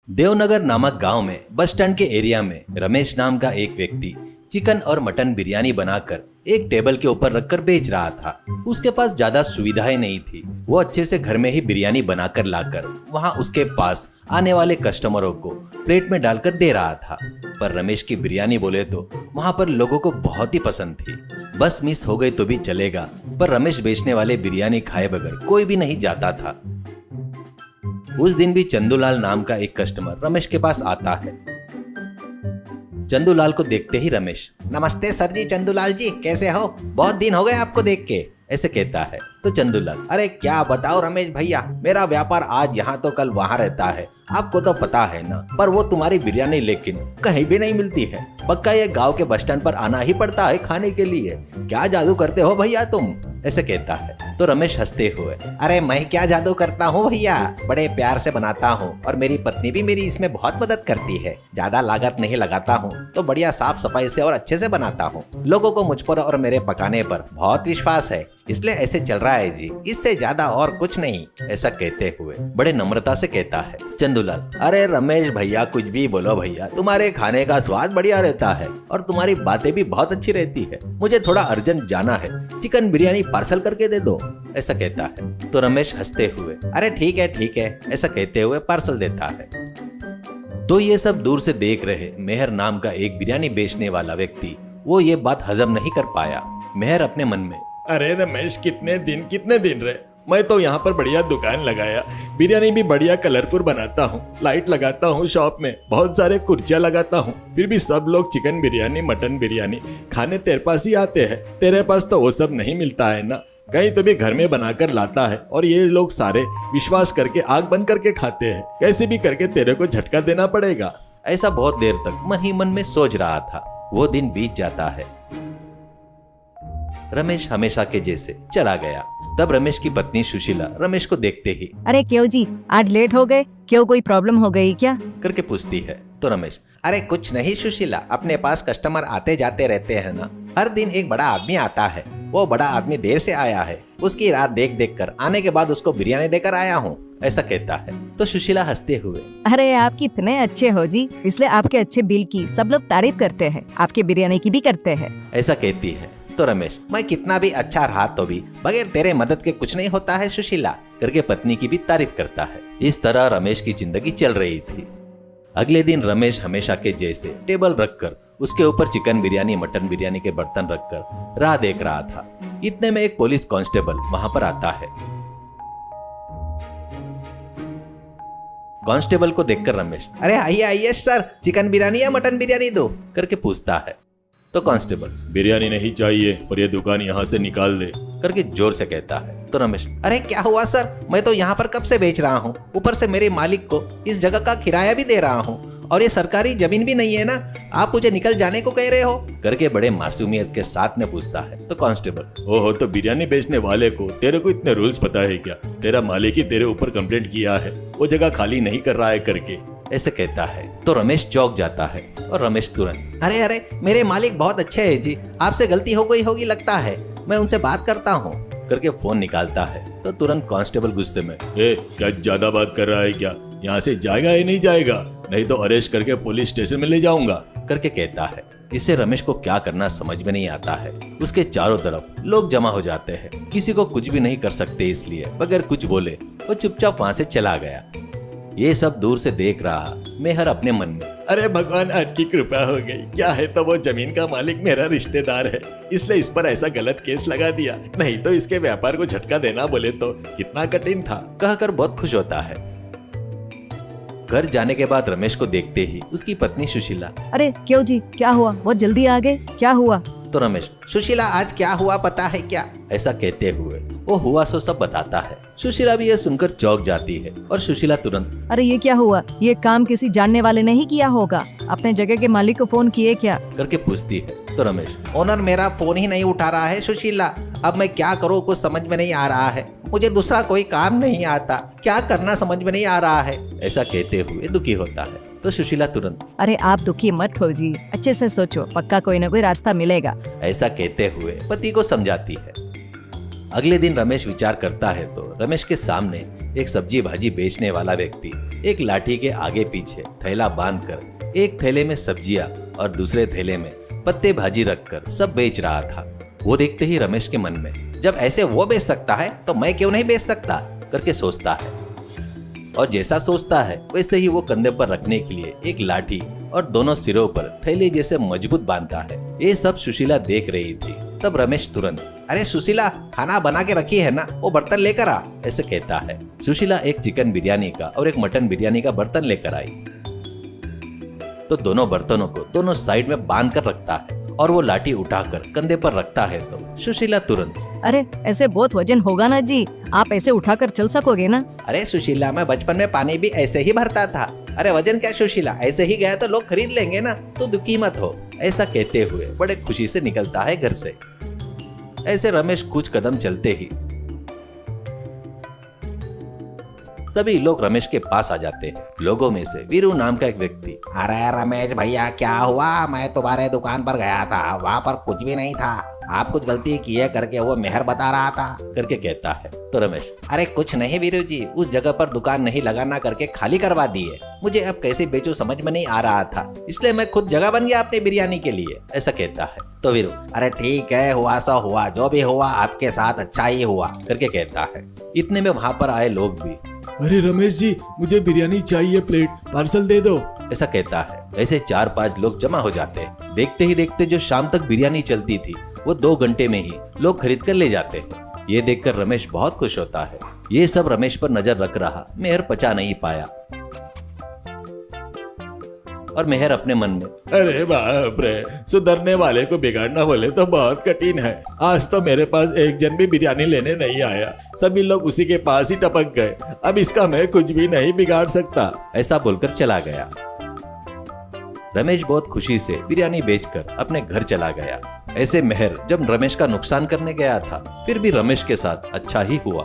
देवनगर नामक गांव में बस स्टैंड के एरिया में रमेश नाम का एक व्यक्ति चिकन और मटन बिरयानी बनाकर एक टेबल के ऊपर रखकर बेच रहा था। उसके पास ज्यादा सुविधाएं नहीं थी। वो अच्छे से घर में ही बिरयानी बनाकर लाकर वहां उसके पास आने वाले कस्टमरों को प्लेट में डालकर दे रहा था। पर रमेश की बिरयानी बोले तो वहां पर लोगों को बहुत ही पसंद थी। बस मिस हो गई तो भी चलेगा, पर रमेश बेचने वाले बिरयानी खाए बगैर कोई भी नहीं जाता था। उस दिन भी चंदूलाल नाम का एक कस्टमर रमेश के पास आता है। चंदूलाल को देखते ही रमेश, नमस्ते सर जी, चंदूलाल जी कैसे हो? बहुत दिन हो गए आपको देख के, ऐसे कहता है। तो चंदूलाल, अरे क्या बताओ रमेश भैया, मेरा व्यापार आज यहाँ तो कल वहाँ रहता है, आपको तो पता है ना। पर वो तुम्हारी बिरयानी लेकिन कहीं भी नहीं मिलती है। पक्का ये गांव के बस स्टैंड पर आना ही पड़ता है खाने के लिए। क्या जादू करते हो भैया तुम? ऐसे कहता है। तो रमेश हंसते हुए, अरे मैं क्या जादू करता हूँ भैया, बड़े प्यार से बनाता हूँ और मेरी पत्नी भी मेरी इसमें बहुत मदद करती है। ज्यादा लागत नहीं लगाता हूँ तो बढ़िया साफ सफाई से और अच्छे से बनाता हूँ। लोगों को मुझ पर और मेरे पकाने पर बहुत विश्वास है, इसलिए ऐसे चल रहा है जी, इससे ज्यादा और कुछ नहीं। ऐसा कहते हुए बड़े नम्रता से कहता है चंदूलाल। अरे रमेश भैया कुछ भी बोलो भैया, तुम्हारे खाने का स्वाद बढ़िया रहता है और तुम्हारी बातें भी बहुत अच्छी रहती है। मुझे थोड़ा अर्जेंट जाना है, चिकन बिरयानी पार्सल करके दे दो, ऐसा कहता है। तो रमेश हंसते हुए, अरे ठीक है, ऐसा कहते हुए पार्सल देता है। तो ये सब दूर से देख रहे मेहर नाम का एक बिरयानी बेचने वाला व्यक्ति, वो ये बात हजम नहीं कर पाया। मेहर अपने मन में, अरे रमेश कितने दिन रहे, मैं तो यहाँ पर बढ़िया दुकान लगाया, बिरयानी भी बढ़िया कलरफुल बनाता हूँ, लाइट लगाता हूँ शॉप में, बहुत सारे कुर्सियाँ लगाता हूँ, फिर भी सब लोग चिकन बिरयानी मटन बिरयानी खाने तेरे पास ही आते हैं। तेरे पास तो वो सब नहीं मिलता है ना, कहीं तो भी घर में बनाकर लाता है और ये लोग सारे विश्वास करके आग बंद करके खाते हैं। कैसे भी करके तेरे को झटका देना पड़ेगा। ऐसा बहुत देर तक मन ही मन में सोच रहा था। वो दिन बीत जाता है। रमेश हमेशा के जैसे चला गया। तब रमेश की पत्नी सुशीला रमेश को देखते ही, अरे क्यों जी, आज लेट हो गए? क्यों, कोई प्रॉब्लम हो गई क्या? करके पूछती है। तो रमेश, अरे कुछ नहीं सुशीला, अपने पास कस्टमर आते जाते रहते हैं ना। हर दिन एक बड़ा आदमी आता है, वो बड़ा आदमी देर से आया है, उसकी रात देख देख कर आने के बाद उसको बिरयानी देकर आया हूँ, ऐसा कहता है। तो सुशीला हंसते हुए, अरे आप कितने अच्छे हो जी, इसलिए आपके अच्छे बिल की सब लोग तारीफ करते हैं, आपके बिरयानी की भी करते हैं, ऐसा कहती है। तो रमेश, मैं कितना भी अच्छा रहा तो भी बगैर तेरे मदद के कुछ नहीं होता है सुशीला, करके पत्नी की भी तारीफ करता है। इस तरह रमेश की जिंदगी चल रही थी। अगले दिन रमेश हमेशा के जैसे टेबल रखकर उसके ऊपर चिकन बिरयानी मटन बिरयानी के बर्तन रखकर राह देख रहा था। इतने में एक पुलिस कांस्टेबल वहां पर आता है। कांस्टेबल को देखकर रमेश, अरे आइए सर, चिकन बिरयानी या मटन बिरयानी दो, करके पूछता है। तो कांस्टेबल, बिरयानी नहीं चाहिए पर ये दुकान यहाँ से निकाल दे, करके जोर से कहता है। तो रमेश, अरे क्या हुआ सर, मैं तो यहाँ पर कब से बेच रहा हूँ, ऊपर से मेरे मालिक को इस जगह का किराया भी दे रहा हूँ और ये सरकारी जमीन भी नहीं है ना, आप मुझे निकल जाने को कह रहे हो, करके बड़े मासूमियत के साथ में पूछता है। तो कांस्टेबल, ओहो, तो बिरयानी बेचने वाले को तेरे को इतने रूल्स पता है क्या? तेरा मालिक ही तेरे ऊपर कंप्लेंट किया है, वो जगह खाली नहीं कर रहा है करके, ऐसे कहता है। तो रमेश चौंक जाता है और रमेश तुरंत, अरे मेरे मालिक बहुत अच्छे हैं जी, आपसे गलती हो गई होगी लगता है, मैं उनसे बात करता हूँ, करके फोन निकालता है। तो तुरंत कांस्टेबल गुस्से में, क्या ज्यादा बात कर रहा है क्या? यहाँ से जाएगा या नहीं जाएगा, नहीं तो अरेस्ट करके पुलिस स्टेशन में ले जाऊंगा, करके कहता है। इससे रमेश को क्या करना समझ में नहीं आता है। उसके चारों तरफ लोग जमा हो जाते हैं, किसी को कुछ भी नहीं कर सकते, इसलिए बगैर कुछ बोले वो चुपचाप वहां से चला गया। ये सब दूर से देख रहा मेहर अपने मन में, अरे भगवान आज की कृपा हो गई, क्या है तो वो जमीन का मालिक मेरा रिश्तेदार है, इसलिए इस पर ऐसा गलत केस लगा दिया, नहीं तो इसके व्यापार को झटका देना बोले तो कितना कठिन था, कहकर बहुत खुश होता है। घर जाने के बाद रमेश को देखते ही उसकी पत्नी सुशीला, अरे क्यों जी, क्या हुआ? बहुत जल्दी आ गए, क्या हुआ? तो रमेश, सुशीला आज क्या हुआ पता है क्या, ऐसा कहते हुए वो हुआ सो सब बताता है। सुशीला भी ये सुनकर चौंक जाती है और सुशीला तुरंत, अरे ये क्या हुआ? ये काम किसी जानने वाले ने ही किया होगा, अपने जगह के मालिक को फोन किए क्या, करके पूछती है। तो रमेश, ओनर मेरा फोन ही नहीं उठा रहा है सुशीला, अब मैं क्या करूँ कुछ समझ में नहीं आ रहा है, मुझे दूसरा कोई काम नहीं आता, क्या करना समझ में नहीं आ रहा है, ऐसा कहते हुए दुखी होता है। तो सुशीला तुरंत, अरे आप दुखी मत हो जी, अच्छे से सोचो, पक्का कोई ना कोई रास्ता मिलेगा, ऐसा कहते हुए पति को समझाती है। अगले दिन रमेश विचार करता है तो रमेश के सामने एक सब्जी भाजी बेचने वाला व्यक्ति एक लाठी के आगे पीछे थैला बांधकर एक थैले में सब्जियां और दूसरे थैले में पत्ते भाजी रखकर सब बेच रहा था। वो देखते ही रमेश के मन में जब ऐसे वो बेच सकता है तो मैं क्यों नहीं बेच सकता करके सोचता है, और जैसा सोचता है वैसे ही वो कंधे पर रखने के लिए एक लाठी और दोनों सिरों पर थैले जैसे मजबूत बांधता है। ये सब सुशीला देख रही थी। तब रमेश तुरंत अरे सुशीला, खाना बना के रखी है ना, वो बर्तन लेकर आ, ऐसे कहता है। सुशीला एक चिकन बिरयानी का और एक मटन बिरयानी का बर्तन लेकर आई तो दोनों बर्तनों को दोनों साइड में बांध कर रखता है और वो लाठी उठाकर कंधे पर रखता है तो सुशीला तुरंत अरे ऐसे बहुत वजन होगा ना जी, आप ऐसे उठाकर चल सकोगे ना? अरे सुशीला, मैं बचपन में पानी भी ऐसे ही भरता था। अरे वजन क्या सुशीला, ऐसे ही गया तो लोग खरीद लेंगे ना, तो दुखी मत हो। ऐसा कहते हुए बड़े खुशी से निकलता है घर से। ऐसे रमेश कुछ कदम चलते ही सभी लोग रमेश के पास आ जाते हैं। लोगों में से वीरू नाम का एक व्यक्ति, अरे रमेश भैया, क्या हुआ? मैं तुम्हारे दुकान पर गया था, वहाँ पर कुछ भी नहीं था, आप कुछ गलती की है करके वो मेहर बता रहा था करके कहता है। तो रमेश, अरे कुछ नहीं वीरू जी, उस जगह पर दुकान नहीं लगाना करके खाली करवा दी है। मुझे अब कैसे बेचूं समझ में नहीं आ रहा था, इसलिए मैं खुद जगह बन गया अपनी बिरयानी के लिए, ऐसा कहता है। तो वीरू, अरे ठीक है, हुआ सो हुआ, जो भी हुआ आपके साथ अच्छा ही हुआ करके कहता है। इतने में वहाँ पर आए लोग भी, अरे रमेश जी, मुझे बिरयानी चाहिए, प्लेट पार्सल दे दो, ऐसा कहता है। ऐसे 4-5 लोग जमा हो जाते हैं। देखते ही देखते जो शाम तक बिरयानी चलती थी वो 2 घंटे में ही लोग खरीद कर ले जाते हैं। ये देखकर रमेश बहुत खुश होता है। ये सब रमेश पर नजर रख रहा मेहर पचा नहीं पाया और मेहर अपने मन में, अरे बाप रे, सुधरने वाले को बिगाड़ना बोले तो बहुत कठिन है। आज तो मेरे पास एक जन भी बिरयानी लेने नहीं आया, सभी लोग उसी के पास ही टपक गए। अब इसका मैं कुछ भी नहीं बिगाड़ सकता, ऐसा बोलकर चला गया। रमेश बहुत खुशी से बिरयानी बेचकर अपने घर चला गया। ऐसे मेहर जब रमेश का नुकसान करने गया था फिर भी रमेश के साथ अच्छा ही हुआ।